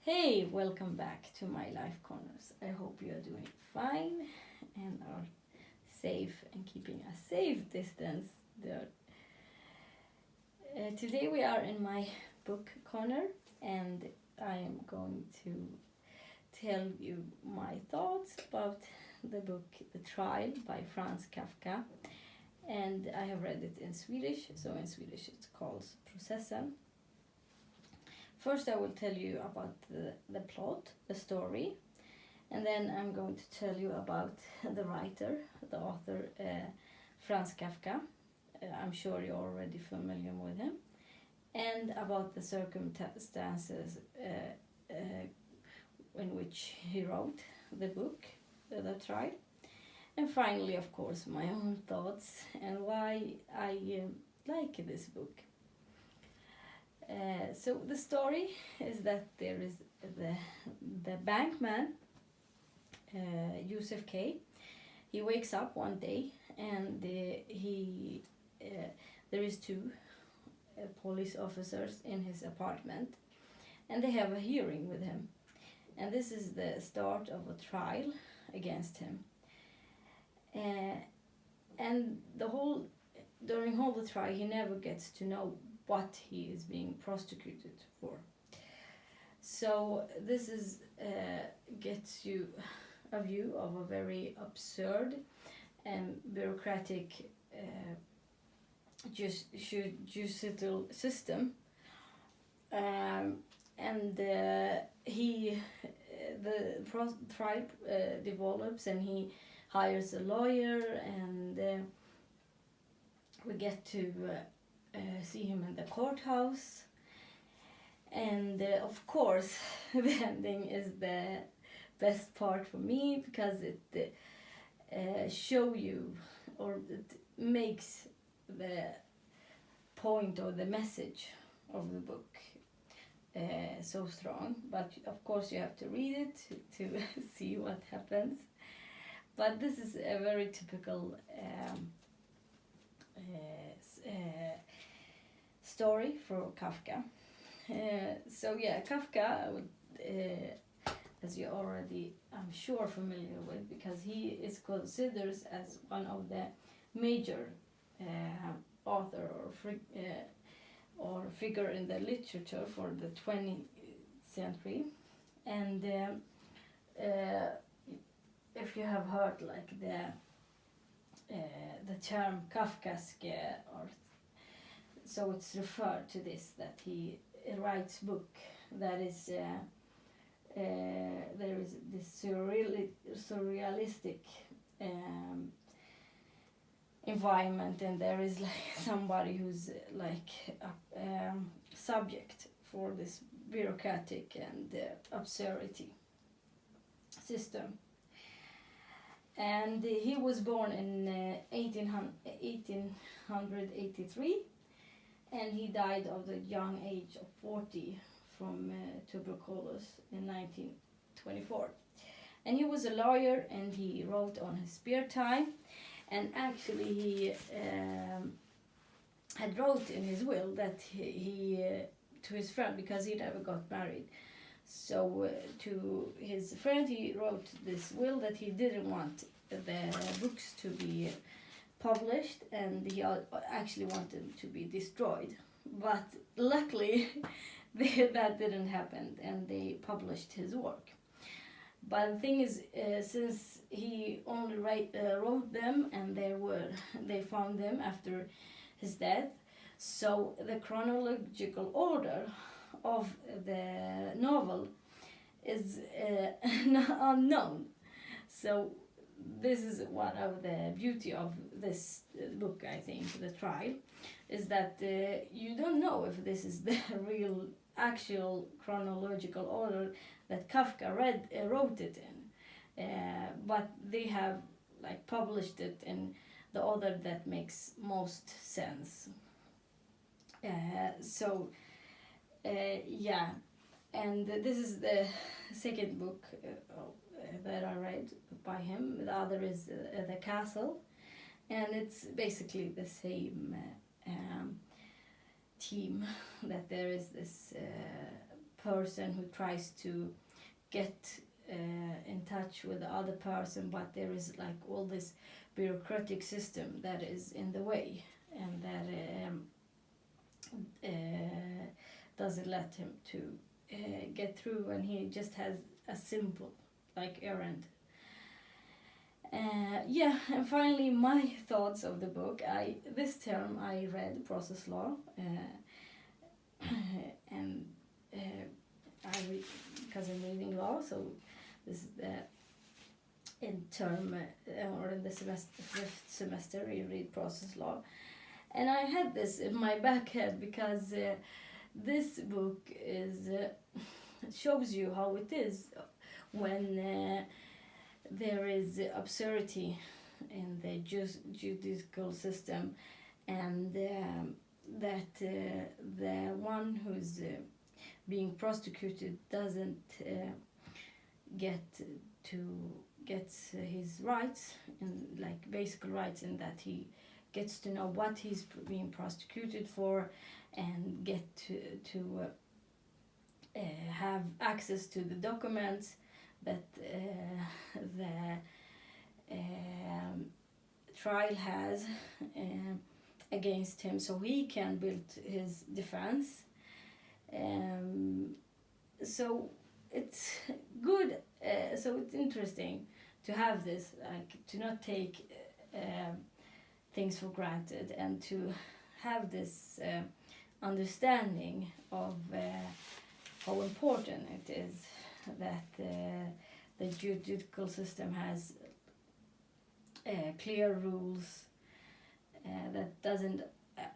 Hey, welcome back to my life corners. I hope you are doing fine and are safe and keeping a safe distance there. Today we are in my book corner and I am going to tell you my thoughts about the book The Trial by Franz Kafka. And I have read it in Swedish, so in Swedish it's called Processen. First, I will tell you about the plot, the story, and then I'm going to tell you about the writer, the author, Franz Kafka. I'm sure you're already familiar with him, and about the circumstances in which he wrote the book, The Trial. And finally, of course, my own thoughts and why I like this book. So the story is that there is the bankman, Joseph K. He wakes up one day and there is two police officers in his apartment, and they have a hearing with him, and this is the start of a trial against him. And during all the trial, he never gets to know what he is being prosecuted for. So this is gets you a view of a very absurd and bureaucratic judicial system. The trial develops, and he hires a lawyer, and we get to see him in the courthouse, and of course the ending is the best part for me, because it show you, or it makes the point or the message of the book so strong. But of course you have to read it to see what happens. But this is a very typical story for Kafka. Kafka, as you're already, I'm sure, familiar with, because he is considered as one of the major author or figure in the literature for the 20th century. And if you have heard like the term Kafkaesque, or so it's referred to this, that he writes book that is there is this surrealistic environment, and there is like somebody who's like a subject for this bureaucratic and absurdity system. And he was born in 1883, and he died of the young age of 40 from tuberculosis in 1924. And he was a lawyer, and he wrote on his spare time, and actually he had wrote in his will that he to his friend, because he never got married. So to his friend he wrote this will that he didn't want the books to be published, and he actually wanted them to be destroyed. But luckily that didn't happen, and they published his work. But the thing is, since he only wrote them, and they found them after his death, so the chronological order of the novel is unknown. So this is one of the beauty of this book, I think, The Trial, is that you don't know if this is the real actual chronological order that Kafka wrote it in, but they have like published it in the order that makes most sense. And this is the second book that I read by him. The other is The Castle, and it's basically the same theme, that there is this person who tries to get in touch with the other person, but there is like all this bureaucratic system that is in the way, and that doesn't let him to get through, and he just has a simple like errand. And finally, my thoughts of the book. This term I read process law, and because I'm reading law, so this is the in term or in the fifth semester you read process law, and I had this in my back head because this book is shows you how it is when there is absurdity in the judicial system, and that the one who's being prosecuted doesn't gets his rights, and like basic rights, in that he gets to know what he's being prosecuted for, and get to have access to the documents that the trial has against him, so he can build his defense. So it's good. So it's interesting to have this, like to not take things for granted, and to have this understanding of how important it is that the judicial system has clear rules that doesn't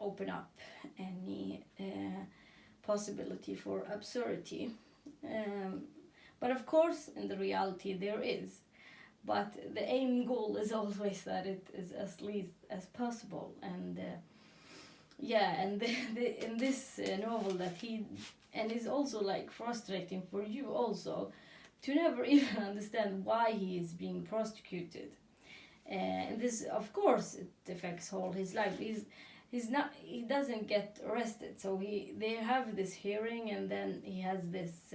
open up any possibility for absurdity. But of course, in the reality there is. But the aim goal is always that it is as least as possible. And and in this novel that and it's also like frustrating for you also to never even understand why he is being prosecuted. And this, of course, it affects all his life. He doesn't get arrested, so they have this hearing, and then he has this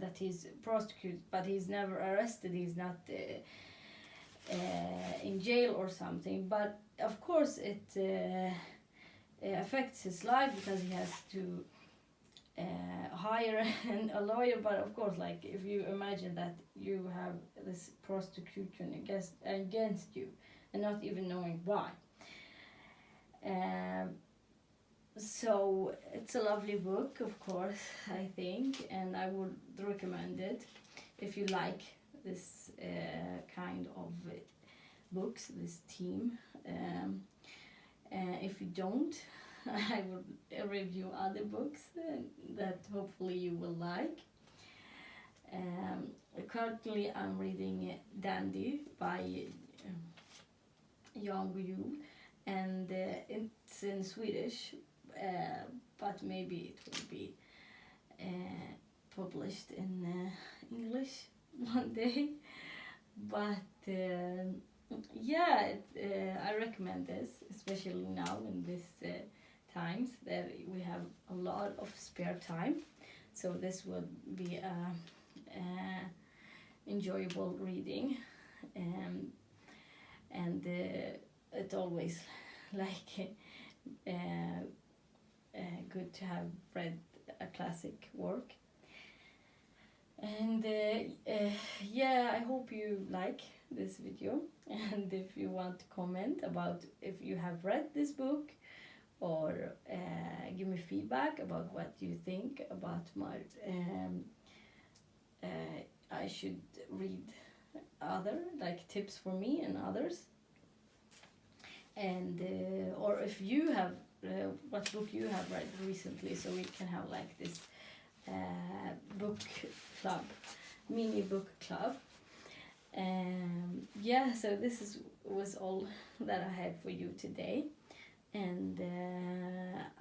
that he's prosecuted, but he's never arrested. He's not in jail or something. But of course, it affects his life because he has to hire a lawyer. But of course, like if you imagine that you have this prosecution against you and not even knowing why. So it's a lovely book, of course, I think, and I would recommend it if you like this kind of books, this theme. If you don't, I will review other books that hopefully you will like. Currently I'm reading Dandy by Jan Guillou, and it's in Swedish, but maybe it will be published in English one day. But I recommend this, especially now in this times that we have a lot of spare time. So this will be enjoyable reading, and it's always like good to have read a classic work. And I hope you like this video, and if you want to comment about if you have read this book, or give me feedback about what you think about my I should read other, like tips for me and others. And or if you have what book you have read recently, so we can have like this book club, mini book club. So this was all that I had for you today, and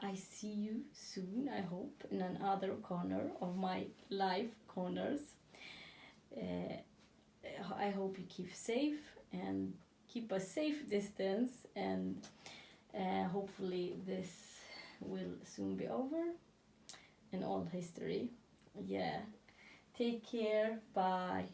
I see you soon, I hope, in another corner of my life corners. I hope you keep safe and keep a safe distance, and hopefully this will soon be over. in all history. Yeah. Take care. Bye.